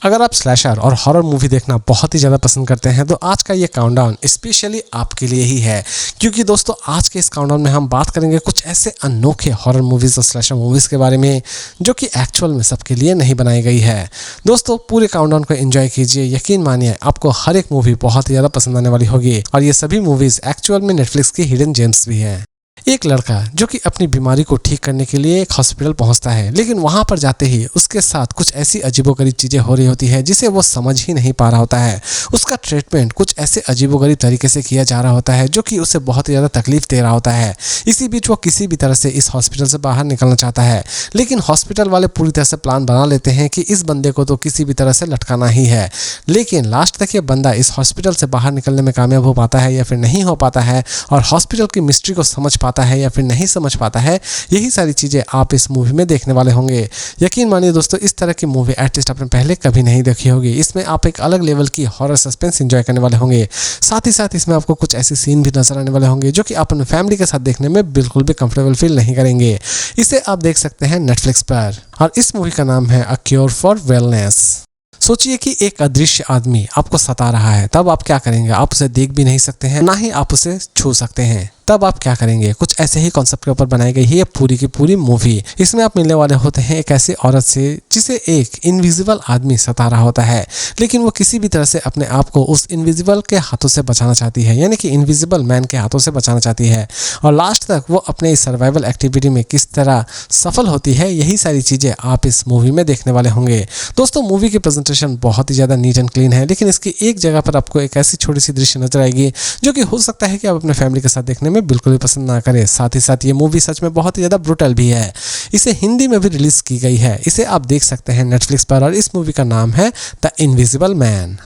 अगर आप स्लैशर और हॉरर मूवी देखना बहुत ही ज़्यादा पसंद करते हैं तो आज का ये काउंटडाउन स्पेशली आपके लिए ही है, क्योंकि दोस्तों आज के इस काउंटडाउन में हम बात करेंगे कुछ ऐसे अनोखे हॉरर मूवीज़ और स्लैशर मूवीज़ के बारे में जो कि एक्चुअल में सबके लिए नहीं बनाई गई है। दोस्तों पूरे काउंटडाउन को एंजॉय कीजिए, यकीन मानिए आपको हर एक मूवी बहुत ही ज़्यादा पसंद आने वाली होगी और ये सभी मूवीज़ एक्चुअल में नेटफ्लिक्स की हिडन जेम्स भी हैं। एक लड़का जो कि अपनी बीमारी को ठीक करने के लिए एक हॉस्पिटल पहुंचता है, लेकिन वहां पर जाते ही उसके साथ कुछ ऐसी अजीबोगरीब चीजें हो रही होती है जिसे वो समझ ही नहीं पा रहा होता है। उसका ट्रीटमेंट कुछ ऐसे अजीबोगरीब तरीके से किया जा रहा होता है जो कि उसे बहुत ही ज़्यादा तकलीफ दे रहा होता है। इसी बीच वो किसी भी तरह से इस हॉस्पिटल से बाहर निकलना चाहता है, लेकिन हॉस्पिटल वाले पूरी तरह से प्लान बना लेते हैं कि इस बंदे को तो किसी भी तरह से लटकाना ही है। लेकिन लास्ट तक ये बंदा इस हॉस्पिटल से बाहर निकलने में कामयाब हो पाता है या फिर नहीं हो पाता है, और हॉस्पिटल की मिस्ट्री को समझ पाता है या फिर नहीं समझ पाता है, यही सारी चीज़ें आप इस मूवी में देखने वाले होंगे। यकीन मानिए दोस्तों, इस तरह की मूवी एटलीस्ट आपने पहले कभी नहीं देखी होगी। इसमें आप एक अलग लेवल की हॉरर सस्पेंस एंजॉय करने वाले होंगे। साथ ही साथ इसमें आपको कुछ ऐसे सीन भी नजर आने वाले होंगे जो कि आप अपने फैमिली के साथ देखने में बिल्कुल भी कंफर्टेबल फील नहीं करेंगे। इसे आप देख सकते हैं नेटफ्लिक्स पर, और इस मूवी का नाम है अ क्योर फॉर वेलनेस। सोचिए कि एक अदृश्य आदमी आपको सता रहा है, तब आप क्या करेंगे? आप उसे देख भी नहीं सकते हैं, ना ही आप उसे छू सकते हैं। तब आप क्या करेंगे? कुछ ऐसे ही कॉन्सेप्ट के ऊपर बनाई गई है ये पूरी की पूरी मूवी। इसमें आप मिलने वाले होते हैं एक ऐसी औरत से जिसे एक इनविजिबल आदमी सता रहा होता है, लेकिन वो किसी भी तरह से अपने आप को उस इनविजिबल के हाथों से बचाना चाहती है, यानी कि इनविजिबल मैन के हाथों से बचाना चाहती है। और लास्ट तक वो अपने इस सर्वाइवल एक्टिविटी में किस तरह सफल होती है, यही सारी चीज़ें आप इस मूवी में देखने वाले होंगे। दोस्तों मूवी की प्रेजेंटेशन बहुत ही ज़्यादा नीट एंड क्लीन है, लेकिन इसकी एक जगह पर आपको एक ऐसी छोटी सी दृश्य नजर आएगी जो कि हो सकता है कि आप अपने फैमिली के साथ देखने में बिल्कुल भी पसंद ना करें। साथ ही साथ ये मूवी सच में बहुत ही ज़्यादा ब्रूटल भी है। इसे हिंदी में भी रिलीज की गई है, इसे आप देख सकते हैं नेटफ्लिक्स पर, और इस मूवी का नाम है द इनविजिबल मैन।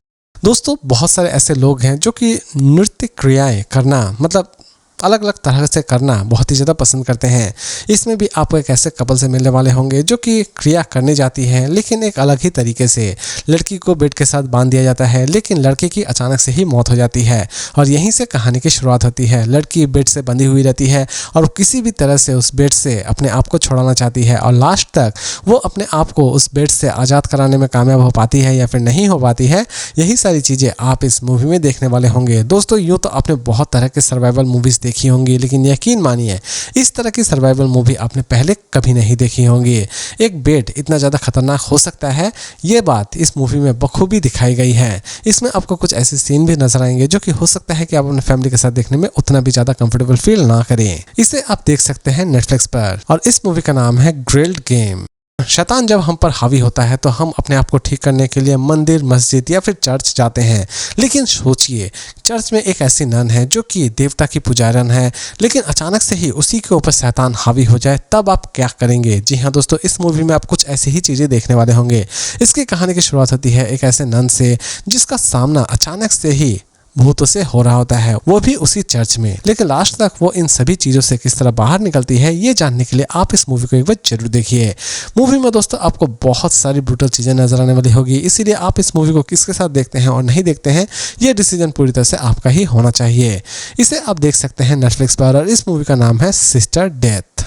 दोस्तों बहुत सारे ऐसे लोग हैं जो कि नृत्य क्रियाएं करना, मतलब अलग अलग तरह से करना बहुत ही ज़्यादा पसंद करते हैं। इसमें भी आपको एक ऐसे कपल से मिलने वाले होंगे जो कि क्रिया करने जाती है, लेकिन एक अलग ही तरीके से। लड़की को बेड के साथ बांध दिया जाता है, लेकिन लड़के की अचानक से ही मौत हो जाती है, और यहीं से कहानी की शुरुआत होती है। लड़की बेड से बंधी हुई रहती है और किसी भी तरह से उस बेड से अपने आप को छुड़ाना चाहती है, और लास्ट तक वो अपने आप को उस बेड से आज़ाद कराने में कामयाब हो पाती है या फिर नहीं हो पाती है। यही सारी चीज़ें आप इस मूवी में देखने वाले होंगे। दोस्तों यूँ तो आपने बहुत तरह के सर्वाइवल मूवीज़ देखी होंगी, लेकिन यकीन मानिए इस तरह की सर्वाइवल मूवी आपने पहले कभी नहीं देखी होंगी। एक बेड इतना ज़्यादा खतरनाक हो सकता है, ये बात इस मूवी में बखूबी दिखाई गई है। इसमें आपको कुछ ऐसे सीन भी नजर आएंगे जो कि हो सकता है कि आप अपने फैमिली के साथ देखने में उतना भी ज़्यादा कंफर्टेबल फील ना करें। इसे आप देख सकते हैं नेटफ्लिक्स पर, और इस मूवी का नाम है ग्रिल्ड गेम। शैतान जब हम पर हावी होता है तो हम अपने आप को ठीक करने के लिए मंदिर, मस्जिद या फिर चर्च जाते हैं। लेकिन सोचिए, चर्च में एक ऐसी नन है जो कि देवता की पुजारन है, लेकिन अचानक से ही उसी के ऊपर शैतान हावी हो जाए, तब आप क्या करेंगे? जी हाँ दोस्तों, इस मूवी में आप कुछ ऐसी ही चीज़ें देखने वाले होंगे। इसकी कहानी की शुरुआत होती है एक ऐसे नन से जिसका सामना अचानक से ही भूतों से हो रहा होता है, वो भी उसी चर्च में। लेकिन लास्ट तक वो इन सभी चीज़ों से किस तरह बाहर निकलती है, ये जानने के लिए आप इस मूवी को एक बार जरूर देखिए। मूवी में दोस्तों आपको बहुत सारी ब्रूटल चीज़ें नजर आने वाली होगी, इसीलिए आप इस मूवी को किसके साथ देखते हैं और नहीं देखते हैं, ये डिसीजन पूरी तरह से आपका ही होना चाहिए। इसे आप देख सकते हैं नेटफ्लिक्स पर, और इस मूवी का नाम है सिस्टर डेथ।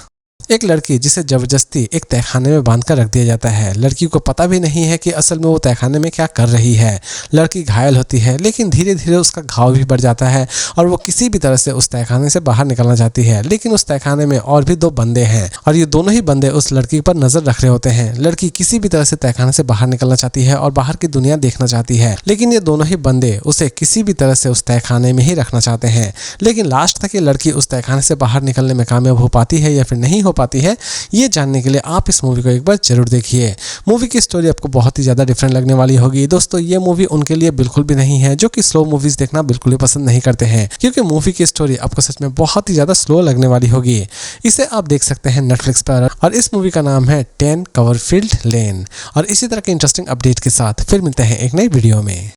एक लड़की जिसे जबरदस्ती एक तहखाने में बांध कर रख दिया जाता है। लड़की को पता भी नहीं है कि असल में वो तहखाने में क्या कर रही है। लड़की घायल होती है, लेकिन धीरे धीरे उसका घाव भी बढ़ जाता है और वो किसी भी तरह से उस तहखाने से बाहर निकलना चाहती है। लेकिन उस तहखाने में और भी दो बंदे हैं, और ये दोनों ही बंदे उस लड़की पर नजर रख रहे होते हैं। लड़की किसी भी तरह से तहखाने से बाहर निकलना चाहती है और बाहर की दुनिया देखना चाहती है, लेकिन ये दोनों ही बंदे उसे किसी भी तरह से उस तहखाने में ही रखना चाहते हैं। लेकिन लास्ट तक ये लड़की उस तहखाने से बाहर निकलने में कामयाब हो पाती है या फिर नहीं हो पाती है, ये जानने के लिए आप इस मूवी को एक बार जरूर देखिए। मूवी की स्टोरी आपको बहुत ही ज़्यादा डिफरेंट लगने वाली होगी। दोस्तों ये मूवी उनके लिए बिल्कुल भी नहीं है जो कि स्लो मूवीज़ देखना बिल्कुल भी पसंद नहीं करते हैं, क्योंकि मूवी की स्टोरी आपको सच में बहुत ही ज़्यादा स्लो लगने वाली होगी। इसे आप देख सकते हैं नेटफ्लिक्स पर, और इस मूवी का नाम है 10 कवरफील्ड लेन। और इसी तरह के इंटरेस्टिंग अपडेट के साथ फिर मिलते हैं एक नई वीडियो में।